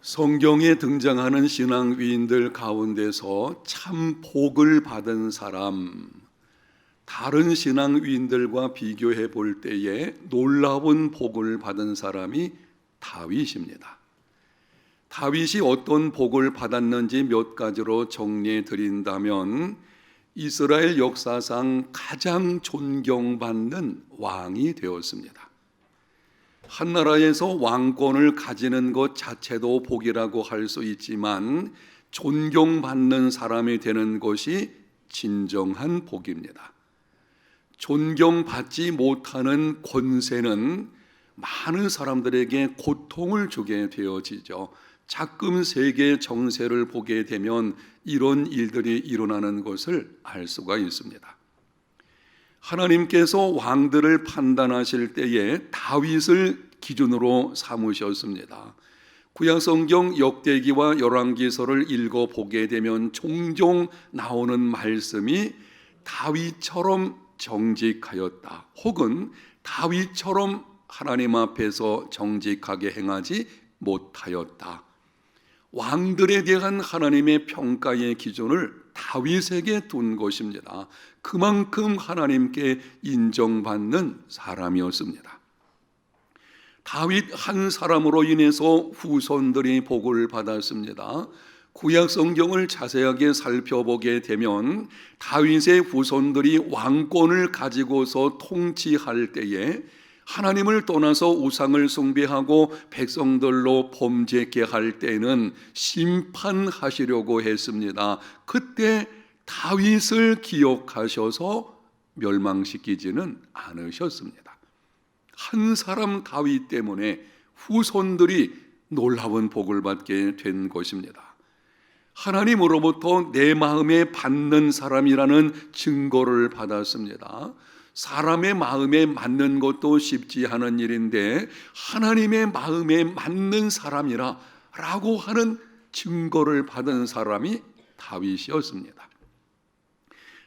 성경에 등장하는 신앙 위인들 가운데서 참 복을 받은 사람, 다른 신앙 위인들과 비교해 볼 때에 놀라운 복을 받은 사람이 다윗입니다. 다윗이 어떤 복을 받았는지 몇 가지로 정리해 드린다면, 이스라엘 역사상 가장 존경받는 왕이 되었습니다. 한 나라에서 왕권을 가지는 것 자체도 복이라고 할 수 있지만, 존경받는 사람이 되는 것이 진정한 복입니다. 존경받지 못하는 권세는 많은 사람들에게 고통을 주게 되어지죠. 자금 세계 정세를 보게 되면 이런 일들이 일어나는 것을 알 수가 있습니다. 하나님께서 왕들을 판단하실 때에 다윗을 기준으로 삼으셨습니다. 구약성경 역대기와 열왕기서를 읽어보게 되면 종종 나오는 말씀이 다윗처럼 정직하였다, 혹은 다윗처럼 하나님 앞에서 정직하게 행하지 못하였다. 왕들에 대한 하나님의 평가의 기준을 다윗에게 둔 것입니다. 그만큼 하나님께 인정받는 사람이었습니다. 다윗 한 사람으로 인해서 후손들이 복을 받았습니다. 구약 성경을 자세하게 살펴보게 되면 다윗의 후손들이 왕권을 가지고서 통치할 때에 하나님을 떠나서 우상을 숭배하고 백성들로 범죄케 할 때는 심판하시려고 했습니다. 그때 다윗을 기억하셔서 멸망시키지는 않으셨습니다. 한 사람 다윗 때문에 후손들이 놀라운 복을 받게 된 것입니다. 하나님으로부터 내 마음에 받는 사람이라는 증거를 받았습니다. 사람의 마음에 맞는 것도 쉽지 않은 일인데 하나님의 마음에 맞는 사람이라 라고 하는 증거를 받은 사람이 다윗이었습니다.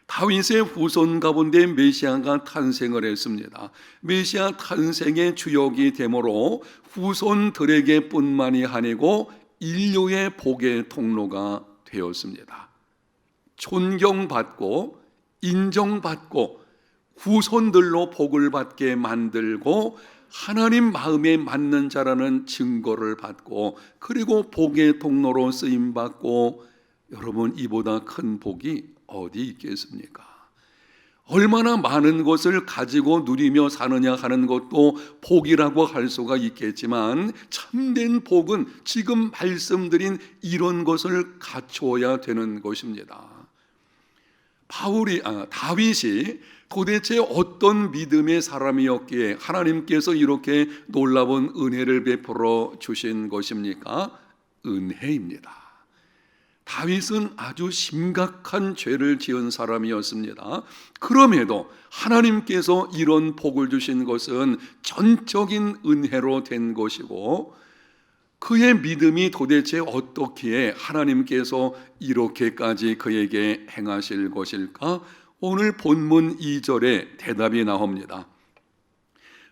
다윗의 후손 가운데 메시아가 탄생을 했습니다. 메시아 탄생의 주역이 되므로 후손들에게 뿐만이 아니고 인류의 복의 통로가 되었습니다. 존경받고 인정받고 후손들로 복을 받게 만들고 하나님 마음에 맞는 자라는 증거를 받고, 그리고 복의 통로로 쓰임받고, 여러분, 이보다 큰 복이 어디 있겠습니까? 얼마나 많은 것을 가지고 누리며 사느냐 하는 것도 복이라고 할 수가 있겠지만, 참된 복은 지금 말씀드린 이런 것을 갖추어야 되는 것입니다. 다윗이 도대체 어떤 믿음의 사람이었기에 하나님께서 이렇게 놀라운 은혜를 베풀어 주신 것입니까? 은혜입니다. 다윗은 아주 심각한 죄를 지은 사람이었습니다. 그럼에도 하나님께서 이런 복을 주신 것은 전적인 은혜로 된 것이고, 그의 믿음이 도대체 어떻기에 하나님께서 이렇게까지 그에게 행하실 것일까? 오늘 본문 2절에 대답이 나옵니다.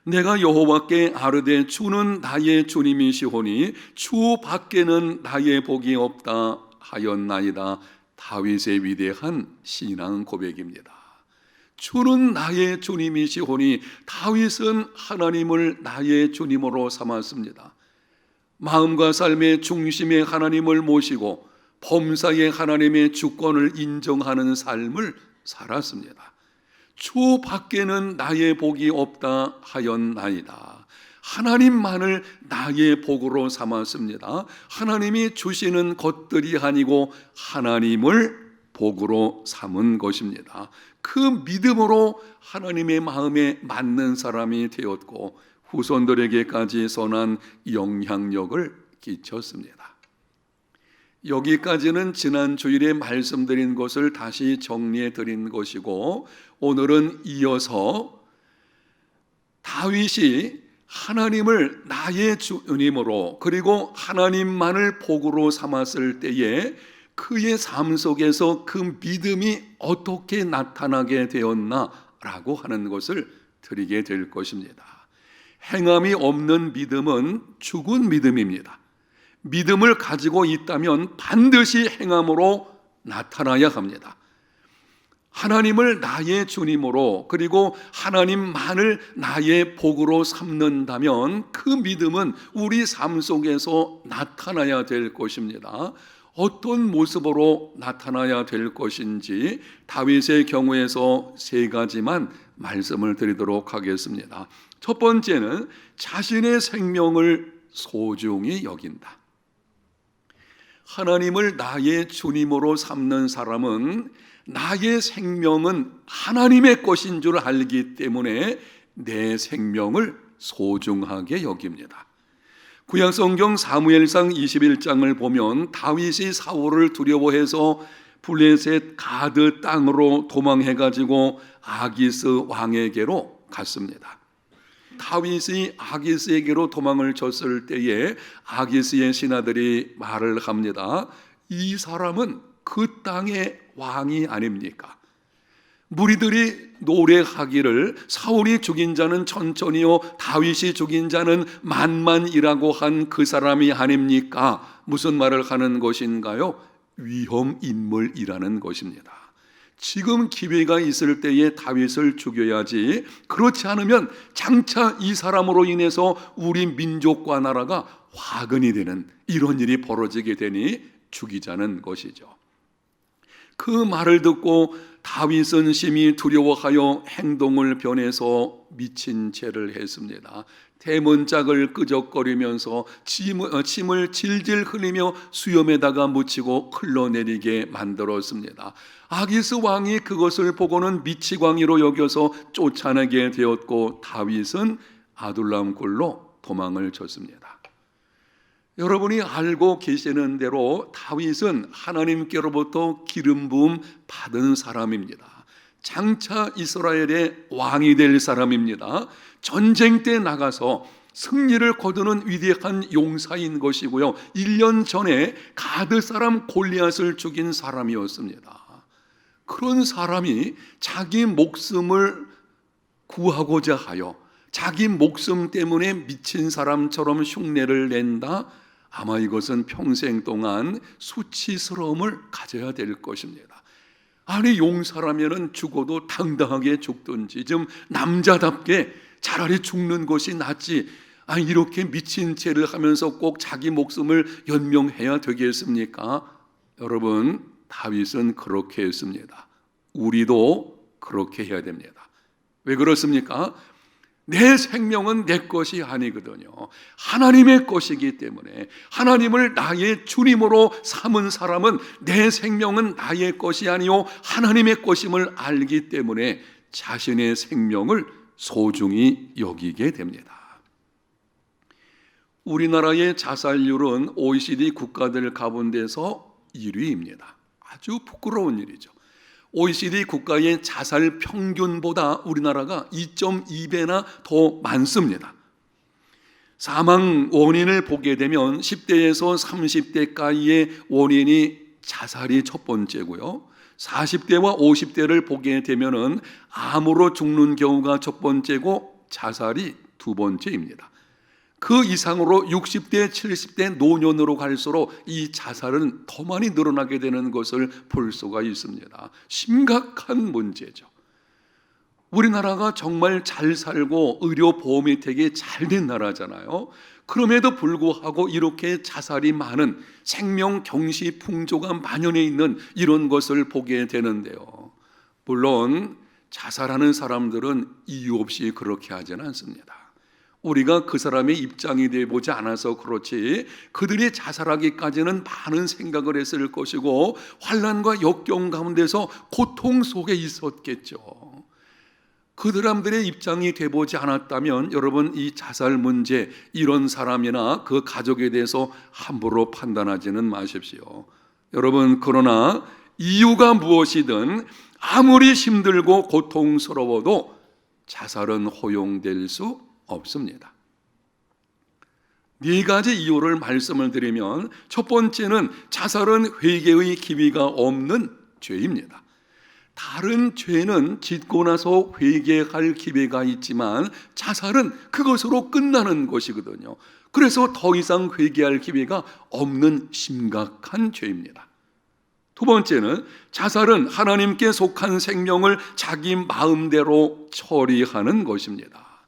내가 여호와께 아뢰되 주는 나의 주님이시오니 주 밖에는 나의 복이 없다 하였나이다. 다윗의 위대한 신앙 고백입니다. 주는 나의 주님이시오니 다윗은 하나님을 나의 주님으로 삼았습니다. 마음과 삶의 중심에 하나님을 모시고 범사의 하나님의 주권을 인정하는 삶을 살았습니다. 주 밖에는 나의 복이 없다 하였나이다. 하나님만을 나의 복으로 삼았습니다. 하나님이 주시는 것들이 아니고 하나님을 복으로 삼은 것입니다. 그 믿음으로 하나님의 마음에 맞는 사람이 되었고 후손들에게까지 선한 영향력을 끼쳤습니다. 여기까지는 지난 주일에 말씀드린 것을 다시 정리해 드린 것이고, 오늘은 이어서 다윗이 하나님을 나의 주님으로 그리고 하나님만을 복으로 삼았을 때에 그의 삶 속에서 그 믿음이 어떻게 나타나게 되었나라고 하는 것을 드리게 될 것입니다. 행함이 없는 믿음은 죽은 믿음입니다. 믿음을 가지고 있다면 반드시 행함으로 나타나야 합니다. 하나님을 나의 주님으로 그리고 하나님만을 나의 복으로 삼는다면 그 믿음은 우리 삶 속에서 나타나야 될 것입니다. 어떤 모습으로 나타나야 될 것인지 다윗의 경우에서 세 가지만 말씀을 드리도록 하겠습니다. 첫 번째는 자신의 생명을 소중히 여긴다. 하나님을 나의 주님으로 삼는 사람은 나의 생명은 하나님의 것인 줄 알기 때문에 내 생명을 소중하게 여깁니다. 구약성경 사무엘상 21장을 보면 다윗이 사울을 두려워해서 블레셋 가드 땅으로 도망해가지고 아기스 왕에게로 갔습니다. 다윗이 아기스에게로 도망을 쳤을 때에 아기스의 신하들이 말을 합니다. 이 사람은 그 땅의 왕이 아닙니까? 무리들이 노래하기를 사울이 죽인 자는 천천히요 다윗이 죽인 자는 만만이라고 한 그 사람이 아닙니까? 무슨 말을 하는 것인가요? 위험 인물이라는 것입니다. 지금 기회가 있을 때에 다윗을 죽여야지, 그렇지 않으면 장차 이 사람으로 인해서 우리 민족과 나라가 화근이 되는 이런 일이 벌어지게 되니 죽이자는 것이죠. 그 말을 듣고 다윗은 심히 두려워하여 행동을 변해서 미친 채를 했습니다. 대문짝을 끄적거리면서 침을 질질 흘리며 수염에다가 묻히고 흘러내리게 만들었습니다. 아기스 왕이 그것을 보고는 미치광이로 여겨서 쫓아내게 되었고 다윗은 아둘람 굴로 도망을 쳤습니다. 여러분이 알고 계시는 대로 다윗은 하나님께로부터 기름 부음 받은 사람입니다. 장차 이스라엘의 왕이 될 사람입니다. 전쟁 때 나가서 승리를 거두는 위대한 용사인 것이고요. 1년 전에 가드 사람 골리앗을 죽인 사람이었습니다. 그런 사람이 자기 목숨을 구하고자 하여 자기 목숨 때문에 미친 사람처럼 흉내를 낸다? 아마 이것은 평생 동안 수치스러움을 가져야 될 것입니다. 아니, 용사라면 죽어도 당당하게 죽든지 좀 남자답게 차라리 죽는 것이 낫지, 아니 이렇게 미친 채를 하면서 꼭 자기 목숨을 연명해야 되겠습니까? 여러분, 다윗은 그렇게 했습니다. 우리도 그렇게 해야 됩니다. 왜 그렇습니까? 내 생명은 내 것이 아니거든요. 하나님의 것이기 때문에, 하나님을 나의 주님으로 삼은 사람은 내 생명은 나의 것이 아니요 하나님의 것임을 알기 때문에 자신의 생명을 소중히 여기게 됩니다. 우리나라의 자살률은 OECD 국가들 가운데서 1위입니다. 아주 부끄러운 일이죠. OECD 국가의 자살 평균보다 우리나라가 2.2배나 더 많습니다. 사망 원인을 보게 되면 10대에서 30대까지의 원인이 자살이 첫 번째고요. 40대와 50대를 보게 되면은 암으로 죽는 경우가 첫 번째고 자살이 두 번째입니다. 그 이상으로 60대, 70대 노년으로 갈수록 이 자살은 더 많이 늘어나게 되는 것을 볼 수가 있습니다. 심각한 문제죠. 우리나라가 정말 잘 살고 의료보험 혜택이 잘 된 나라잖아요. 그럼에도 불구하고 이렇게 자살이 많은, 생명 경시 풍조가 만연해 있는 이런 것을 보게 되는데요. 물론 자살하는 사람들은 이유 없이 그렇게 하지는 않습니다. 우리가 그 사람의 입장이 되어보지 않아서 그렇지, 그들이 자살하기까지는 많은 생각을 했을 것이고 환난과 역경 가운데서 고통 속에 있었겠죠. 그 사람들의 입장이 되어보지 않았다면 여러분, 이 자살 문제, 이런 사람이나 그 가족에 대해서 함부로 판단하지는 마십시오. 여러분, 그러나 이유가 무엇이든 아무리 힘들고 고통스러워도 자살은 허용될 수 없습니다. 네 가지 이유를 말씀을 드리면, 첫 번째는 자살은 회개의 기미가 없는 죄입니다. 다른 죄는 짓고 나서 회개할 기회가 있지만 자살은 그것으로 끝나는 것이거든요. 그래서 더 이상 회개할 기회가 없는 심각한 죄입니다. 두 번째는 자살은 하나님께 속한 생명을 자기 마음대로 처리하는 것입니다.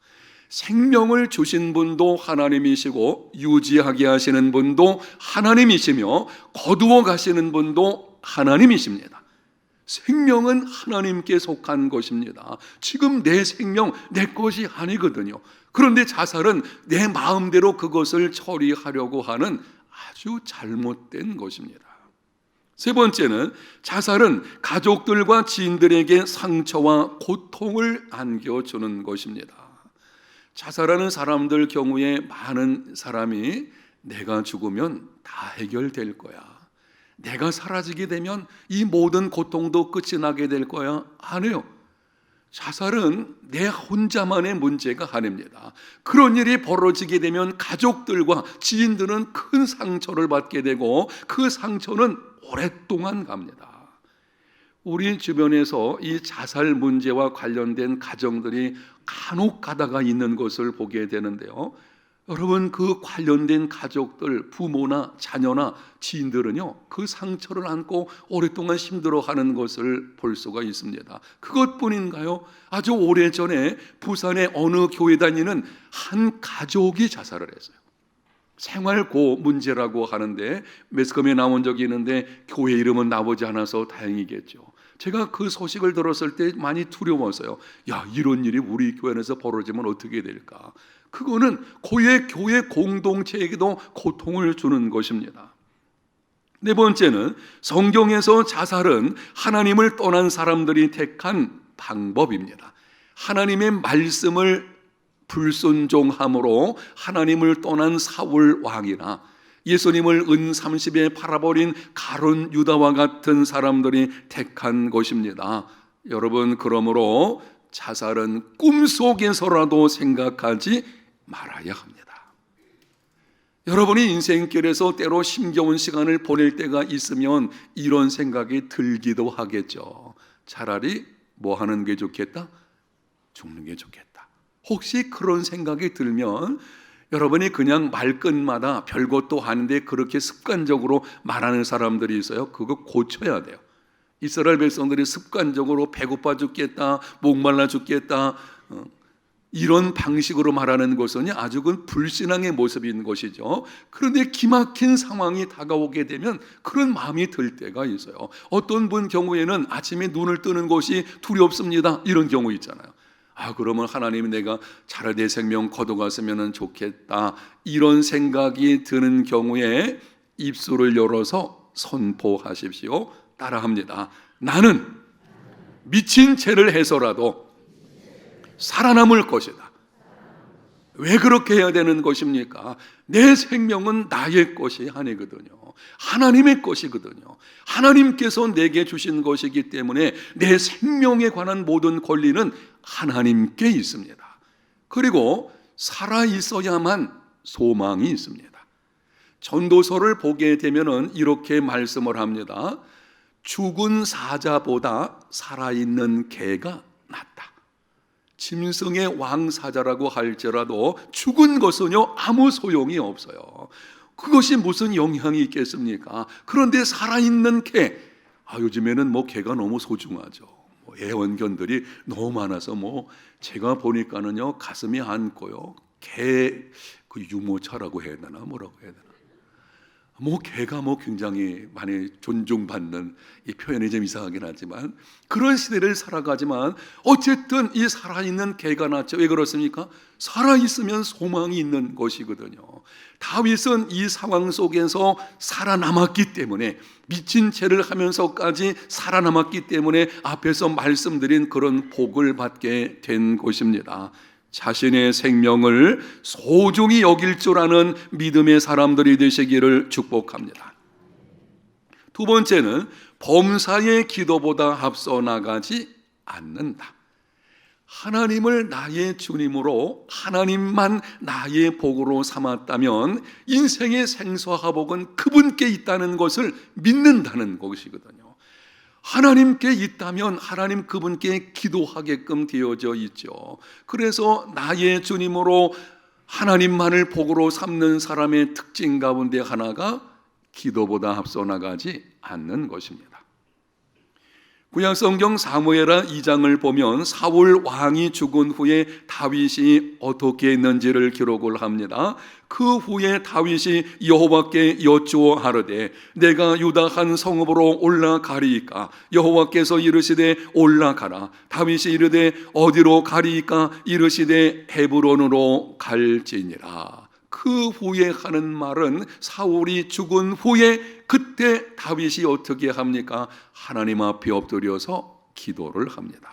생명을 주신 분도 하나님이시고 유지하게 하시는 분도 하나님이시며 거두어 가시는 분도 하나님이십니다. 생명은 하나님께 속한 것입니다. 지금 내 생명 내 것이 아니거든요. 그런데 자살은 내 마음대로 그것을 처리하려고 하는 아주 잘못된 것입니다. 세 번째는 자살은 가족들과 지인들에게 상처와 고통을 안겨주는 것입니다. 자살하는 사람들 경우에 많은 사람이 내가 죽으면 다 해결될 거야, 내가 사라지게 되면 이 모든 고통도 끝이 나게 될 거야. 아니요. 자살은 내 혼자만의 문제가 아닙니다. 그런 일이 벌어지게 되면 가족들과 지인들은 큰 상처를 받게 되고 그 상처는 오랫동안 갑니다. 우리 주변에서 이 자살 문제와 관련된 가정들이 간혹 가다가 있는 것을 보게 되는데요. 여러분, 그 관련된 가족들, 부모나 자녀나 지인들은요, 그 상처를 안고 오랫동안 힘들어하는 것을 볼 수가 있습니다. 그것뿐인가요? 아주 오래전에 부산의 어느 교회 다니는 한 가족이 자살을 했어요. 생활고 문제라고 하는데 매스컴에 나온 적이 있는데 교회 이름은 나오지 않아서 다행이겠죠. 제가 그 소식을 들었을 때 많이 두려웠어요. 야, 이런 일이 우리 교회 안에서 벌어지면 어떻게 될까? 그거는 교회 공동체에게도 고통을 주는 것입니다. 네 번째는 성경에서 자살은 하나님을 떠난 사람들이 택한 방법입니다. 하나님의 말씀을 불순종함으로 하나님을 떠난 사울 왕이나 예수님을 은 30에 팔아버린 가룟 유다와 같은 사람들이 택한 것입니다. 여러분, 그러므로 자살은 꿈속에서라도 생각하지 말아야 합니다. 여러분이 인생길에서 때로 힘겨운 시간을 보낼 때가 있으면 이런 생각이 들기도 하겠죠. 차라리 뭐 하는 게 좋겠다? 죽는 게 좋겠다. 혹시 그런 생각이 들면 여러분이 그냥 말끝마다 별것도 아닌데 그렇게 습관적으로 말하는 사람들이 있어요. 그거 고쳐야 돼요. 이스라엘 백성들이 습관적으로 배고파 죽겠다, 목말라 죽겠다, 이런 방식으로 말하는 것은 아주 그 불신앙의 모습인 것이죠. 그런데 기막힌 상황이 다가오게 되면 그런 마음이 들 때가 있어요. 어떤 분 경우에는 아침에 눈을 뜨는 것이 두렵습니다, 이런 경우 있잖아요. 그러면 하나님이 내가 차라리 내 생명 거둬갔으면 좋겠다, 이런 생각이 드는 경우에 입술을 열어서 선포하십시오. 따라합니다. 나는 미친 죄를 해서라도 살아남을 것이다. 왜 그렇게 해야 되는 것입니까? 내 생명은 나의 것이 아니거든요. 하나님의 것이거든요. 하나님께서 내게 주신 것이기 때문에 내 생명에 관한 모든 권리는 하나님께 있습니다. 그리고 살아 있어야만 소망이 있습니다. 전도서를 보게 되면은 이렇게 말씀을 합니다. 죽은 사자보다 살아있는 개가 낫다. 짐승의 왕사자라고 할지라도 죽은 것은요 아무 소용이 없어요. 그것이 무슨 영향이 있겠습니까? 그런데 살아있는 개, 요즘에는 개가 너무 소중하죠. 애완견들이 너무 많아서 제가 보니까는요 가슴이 안고요. 개 그 유모차라고 해야 되나 뭐라고 해야 되나. 개가 굉장히 많이 존중받는, 이 표현이 좀 이상하긴 하지만 그런 시대를 살아가지만 어쨌든 이 살아있는 개가 낫죠. 왜 그렇습니까? 살아있으면 소망이 있는 것이거든요. 다윗은 이 상황 속에서 살아남았기 때문에, 미친 죄를 하면서까지 살아남았기 때문에 앞에서 말씀드린 그런 복을 받게 된 것입니다. 자신의 생명을 소중히 여길 줄 아는 믿음의 사람들이 되시기를 축복합니다. 두 번째는 범사의 기도보다 앞서 나가지 않는다. 하나님을 나의 주님으로, 하나님만 나의 복으로 삼았다면 인생의 생사화복은 그분께 있다는 것을 믿는다는 것이거든요. 하나님께 있다면 하나님 그분께 기도하게끔 되어져 있죠. 그래서 나의 주님으로 하나님만을 복으로 삼는 사람의 특징 가운데 하나가 기도보다 앞서 나가지 않는 것입니다. 구약성경 사무엘하 2장을 보면 사울 왕이 죽은 후에 다윗이 어떻게 했는지를 기록을 합니다. 그 후에 다윗이 여호와께 여쭈어 하르되 내가 유다 한 성읍으로 올라가리이까? 여호와께서 이르시되 올라가라. 다윗이 이르되 어디로 가리이까? 이르시되 헤브론으로 갈지니라. 그 후에 하는 말은 사울이 죽은 후에 그때 다윗이 어떻게 합니까? 하나님 앞에 엎드려서 기도를 합니다.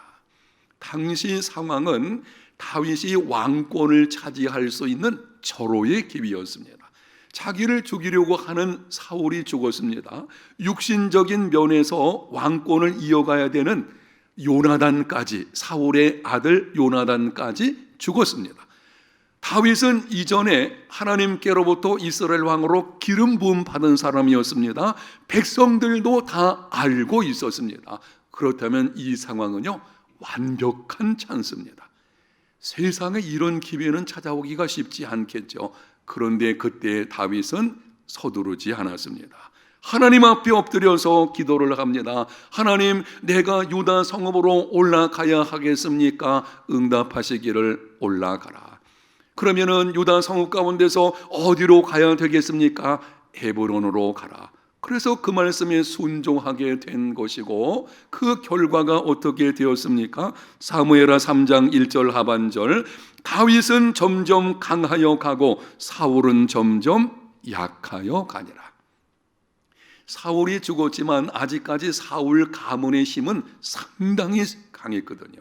당시 상황은 다윗이 왕권을 차지할 수 있는 절호의 기회였습니다. 자기를 죽이려고 하는 사울이 죽었습니다. 육신적인 면에서 왕권을 이어가야 되는 요나단까지, 사울의 아들 요나단까지 죽었습니다. 다윗은 이전에 하나님께로부터 이스라엘 왕으로 기름 부음 받은 사람이었습니다. 백성들도 다 알고 있었습니다. 그렇다면 이 상황은요, 완벽한 찬스입니다. 세상에 이런 기회는 찾아오기가 쉽지 않겠죠. 그런데 그때 다윗은 서두르지 않았습니다. 하나님 앞에 엎드려서 기도를 합니다. 하나님, 내가 유다 성읍으로 올라가야 하겠습니까? 응답하시기를 올라가라. 그러면은 유다 성읍 가운데서 어디로 가야 되겠습니까? 헤브론으로 가라. 그래서 그 말씀에 순종하게 된 것이고 그 결과가 어떻게 되었습니까? 사무엘하 3장 1절 하반절, 다윗은 점점 강하여 가고 사울은 점점 약하여 가니라. 사울이 죽었지만 아직까지 사울 가문의 힘은 상당히 강했거든요.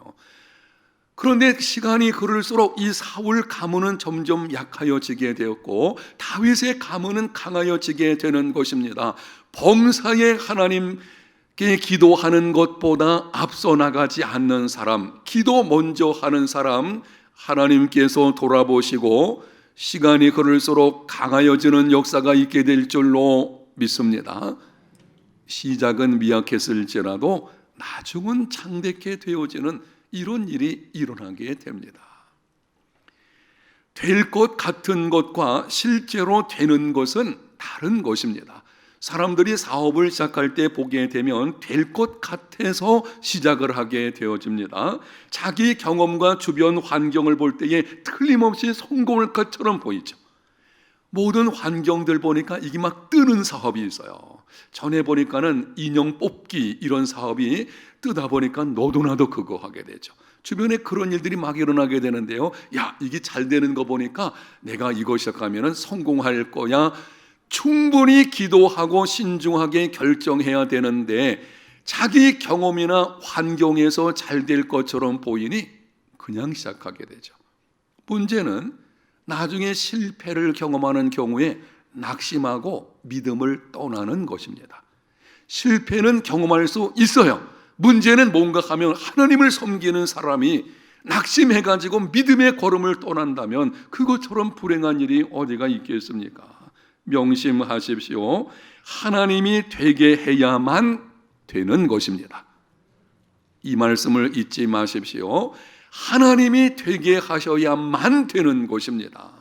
그런데 시간이 흐를수록 이 사울 가문은 점점 약하여지게 되었고 다윗의 가문은 강하여지게 되는 것입니다. 범사에 하나님께 기도하는 것보다 앞서 나가지 않는 사람, 기도 먼저 하는 사람, 하나님께서 돌아보시고 시간이 흐를수록 강하여지는 역사가 있게 될 줄로 믿습니다. 시작은 미약했을지라도 나중은 창대케 되어지는 이런 일이 일어나게 됩니다. 될 것 같은 것과 실제로 되는 것은 다른 것입니다. 사람들이 사업을 시작할 때 보게 되면 될 것 같아서 시작을 하게 되어집니다. 자기 경험과 주변 환경을 볼 때에 틀림없이 성공할 것처럼 보이죠. 모든 환경들 보니까 이게 막 뜨는 사업이 있어요. 전에 보니까는 인형 뽑기 이런 사업이 뜨다 보니까 너도 나도 그거 하게 되죠. 주변에 그런 일들이 막 일어나게 되는데요. 야, 이게 잘 되는 거 보니까 내가 이거 시작하면 성공할 거야. 충분히 기도하고 신중하게 결정해야 되는데 자기 경험이나 환경에서 잘 될 것처럼 보이니 그냥 시작하게 되죠. 문제는 나중에 실패를 경험하는 경우에 낙심하고 믿음을 떠나는 것입니다. 실패는 경험할 수 있어요. 문제는 뭔가 하면 하나님을 섬기는 사람이 낙심해가지고 믿음의 걸음을 떠난다면 그것처럼 불행한 일이 어디가 있겠습니까? 명심하십시오. 하나님이 되게 해야만 되는 것입니다. 이 말씀을 잊지 마십시오. 하나님이 되게 하셔야만 되는 것입니다.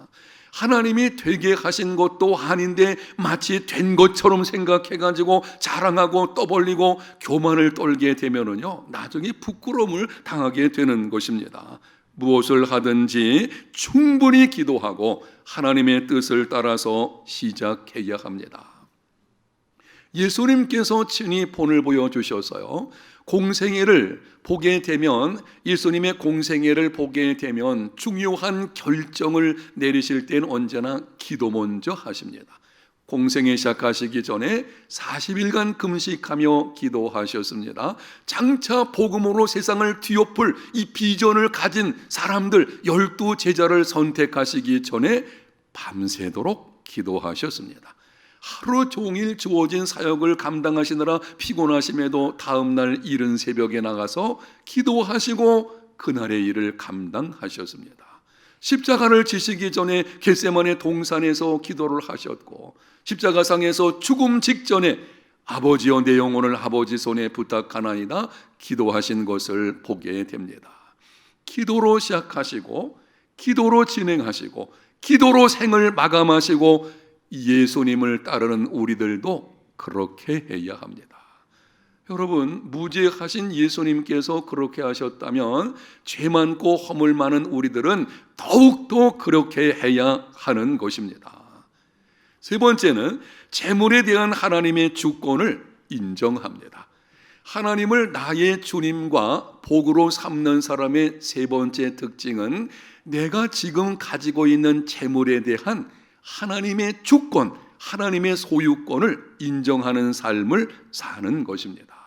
하나님이 되게 하신 것도 아닌데 마치 된 것처럼 생각해가지고 자랑하고 떠벌리고 교만을 떨게 되면은요, 나중에 부끄러움을 당하게 되는 것입니다. 무엇을 하든지 충분히 기도하고 하나님의 뜻을 따라서 시작해야 합니다. 예수님께서 친히 본을 보여주셔서요, 공생애를 보게 되면, 예수님의 공생애를 보게 되면 중요한 결정을 내리실 때는 언제나 기도 먼저 하십니다. 공생애 시작하시기 전에 40일간 금식하며 기도하셨습니다. 장차 복음으로 세상을 뒤엎을 이 비전을 가진 사람들 12제자를 선택하시기 전에 밤새도록 기도하셨습니다. 하루 종일 주어진 사역을 감당하시느라 피곤하심에도 다음날 이른 새벽에 나가서 기도하시고 그날의 일을 감당하셨습니다. 십자가를 지시기 전에 겟세마네 동산에서 기도를 하셨고 십자가상에서 죽음 직전에 아버지여 내 영혼을 아버지 손에 부탁하나이다 기도하신 것을 보게 됩니다. 기도로 시작하시고 기도로 진행하시고 기도로 생을 마감하시고 예수님을 따르는 우리들도 그렇게 해야 합니다. 여러분, 무죄하신 예수님께서 그렇게 하셨다면 죄 많고 허물 많은 우리들은 더욱더 그렇게 해야 하는 것입니다. 세 번째는 재물에 대한 하나님의 주권을 인정합니다. 하나님을 나의 주님과 복으로 삼는 사람의 세 번째 특징은 내가 지금 가지고 있는 재물에 대한 하나님의 주권, 하나님의 소유권을 인정하는 삶을 사는 것입니다.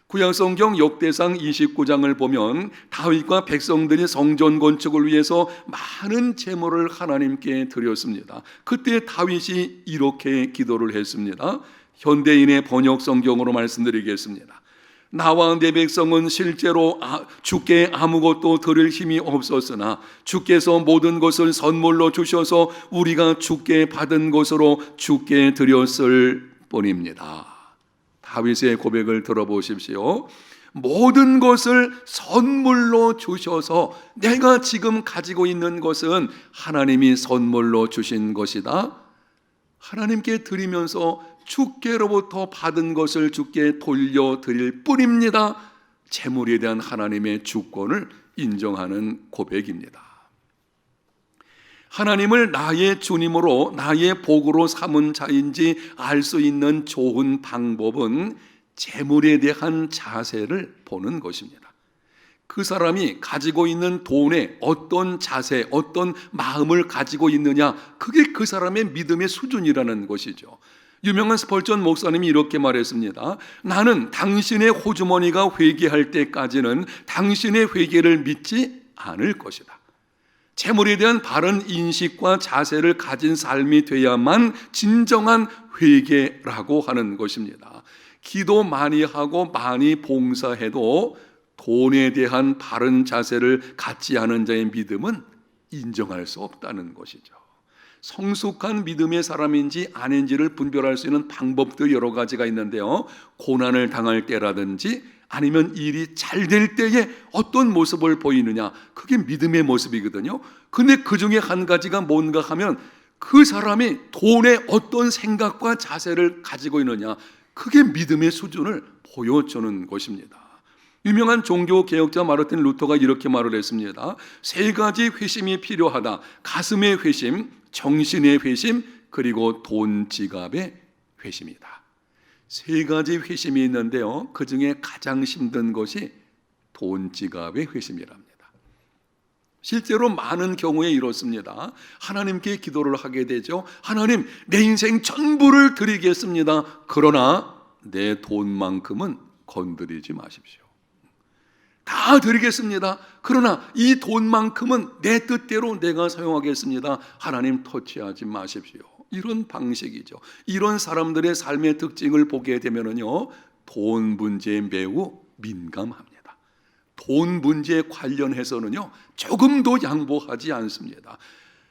구약성경 역대상 29장을 보면 다윗과 백성들이 성전 건축을 위해서 많은 제물을 하나님께 드렸습니다. 그때 다윗이 이렇게 기도를 했습니다. 현대인의 번역 성경으로 말씀드리겠습니다. 나와 내 백성은 실제로 주께 아무것도 드릴 힘이 없었으나 주께서 모든 것을 선물로 주셔서 우리가 주께 받은 것으로 주께 드렸을 뿐입니다. 다윗의 고백을 들어보십시오. 모든 것을 선물로 주셔서 내가 지금 가지고 있는 것은 하나님이 선물로 주신 것이다. 하나님께 드리면서 주께로부터 받은 것을 주께 돌려드릴 뿐입니다. 재물에 대한 하나님의 주권을 인정하는 고백입니다. 하나님을 나의 주님으로 나의 복으로 삼은 자인지 알 수 있는 좋은 방법은 재물에 대한 자세를 보는 것입니다. 그 사람이 가지고 있는 돈에 어떤 자세, 어떤 마음을 가지고 있느냐, 그게 그 사람의 믿음의 수준이라는 것이죠. 유명한 스펄전 목사님이 이렇게 말했습니다. 나는 당신의 호주머니가 회개할 때까지는 당신의 회개를 믿지 않을 것이다. 재물에 대한 바른 인식과 자세를 가진 삶이 돼야만 진정한 회개라고 하는 것입니다. 기도 많이 하고 많이 봉사해도 돈에 대한 바른 자세를 갖지 않은 자의 믿음은 인정할 수 없다는 것이죠. 성숙한 믿음의 사람인지 아닌지를 분별할 수 있는 방법도 여러 가지가 있는데요. 고난을 당할 때라든지 아니면 일이 잘 될 때에 어떤 모습을 보이느냐, 그게 믿음의 모습이거든요. 근데 그 중에 한 가지가 뭔가 하면 그 사람이 돈에 어떤 생각과 자세를 가지고 있느냐, 그게 믿음의 수준을 보여주는 것입니다. 유명한 종교개혁자 마르틴 루터가 이렇게 말을 했습니다. 세 가지 회심이 필요하다. 가슴의 회심, 정신의 회심, 그리고 돈 지갑의 회심이다. 세 가지 회심이 있는데요, 그 중에 가장 힘든 것이 돈 지갑의 회심이랍니다. 실제로 많은 경우에 이렇습니다. 하나님께 기도를 하게 되죠. 하나님, 내 인생 전부를 드리겠습니다. 그러나 내 돈만큼은 건드리지 마십시오. 다 드리겠습니다. 그러나 이 돈만큼은 내 뜻대로 내가 사용하겠습니다. 하나님 터치하지 마십시오. 이런 방식이죠. 이런 사람들의 삶의 특징을 보게 되면요, 돈 문제에 매우 민감합니다. 돈 문제에 관련해서는요, 조금도 양보하지 않습니다.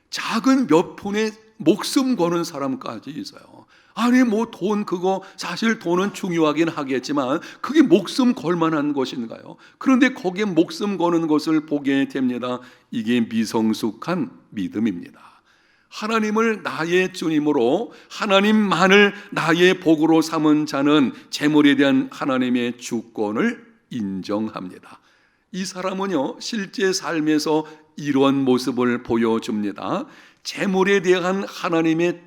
작은 몇 푼에 목숨 거는 사람까지 있어요. 아니 뭐 돈 그거 사실 돈은 중요하긴 하겠지만 그게 목숨 걸 만한 것인가요? 그런데 거기에 목숨 거는 것을 보게 됩니다. 이게 미성숙한 믿음입니다. 하나님을 나의 주님으로 하나님만을 나의 복으로 삼은 자는 재물에 대한 하나님의 주권을 인정합니다. 이 사람은요, 실제 삶에서 이런 모습을 보여줍니다. 재물에 대한 하나님의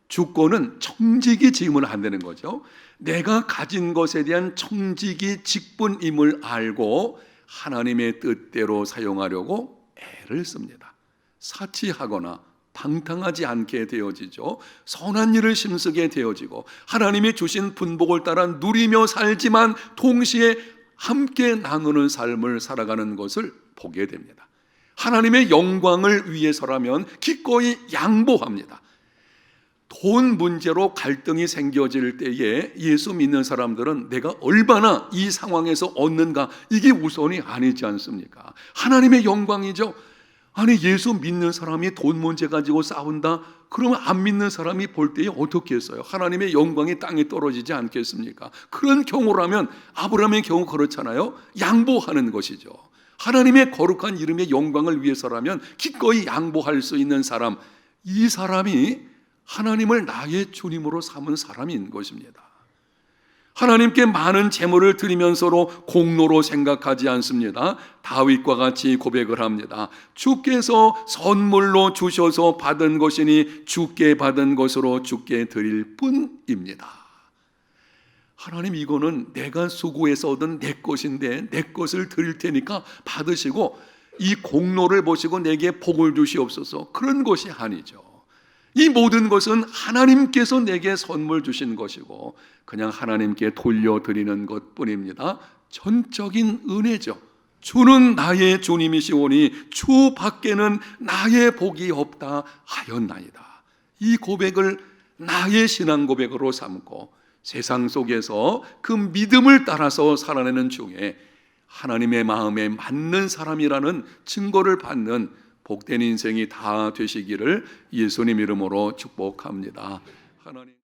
주권은 청지기 지으면 안 되는 거죠. 내가 가진 것에 대한 청지기 직분임을 알고 하나님의 뜻대로 사용하려고 애를 씁니다. 사치하거나 방탕하지 않게 되어지죠. 선한 일을 힘쓰게 되어지고 하나님이 주신 분복을 따라 누리며 살지만 동시에 함께 나누는 삶을 살아가는 것을 보게 됩니다. 하나님의 영광을 위해서라면 기꺼이 양보합니다. 돈 문제로 갈등이 생겨질 때에 예수 믿는 사람들은 내가 얼마나 이 상황에서 얻는가, 이게 우선이 아니지 않습니까? 하나님의 영광이죠. 아니 예수 믿는 사람이 돈 문제 가지고 싸운다? 그러면 안 믿는 사람이 볼 때에 어떻게 했어요? 하나님의 영광이 땅에 떨어지지 않겠습니까? 그런 경우라면 아브라함의 경우 그렇잖아요. 양보하는 것이죠. 하나님의 거룩한 이름의 영광을 위해서라면 기꺼이 양보할 수 있는 사람, 이 사람이 하나님을 나의 주님으로 삼은 사람인 것입니다. 하나님께 많은 재물을 드리면서도 공로로 생각하지 않습니다. 다윗과 같이 고백을 합니다. 주께서 선물로 주셔서 받은 것이니 주께 받은 것으로 주께 드릴 뿐입니다. 하나님, 이거는 내가 수고해서 얻은 내 것인데 내 것을 드릴 테니까 받으시고 이 공로를 보시고 내게 복을 주시옵소서, 그런 것이 아니죠. 이 모든 것은 하나님께서 내게 선물 주신 것이고 그냥 하나님께 돌려드리는 것뿐입니다. 전적인 은혜죠. 주는 나의 주님이시오니 주 밖에는 나의 복이 없다 하였나이다. 이 고백을 나의 신앙 고백으로 삼고 세상 속에서 그 믿음을 따라서 살아내는 중에 하나님의 마음에 맞는 사람이라는 증거를 받는 복된 인생이 다 되시기를 예수님 이름으로 축복합니다. 하나님.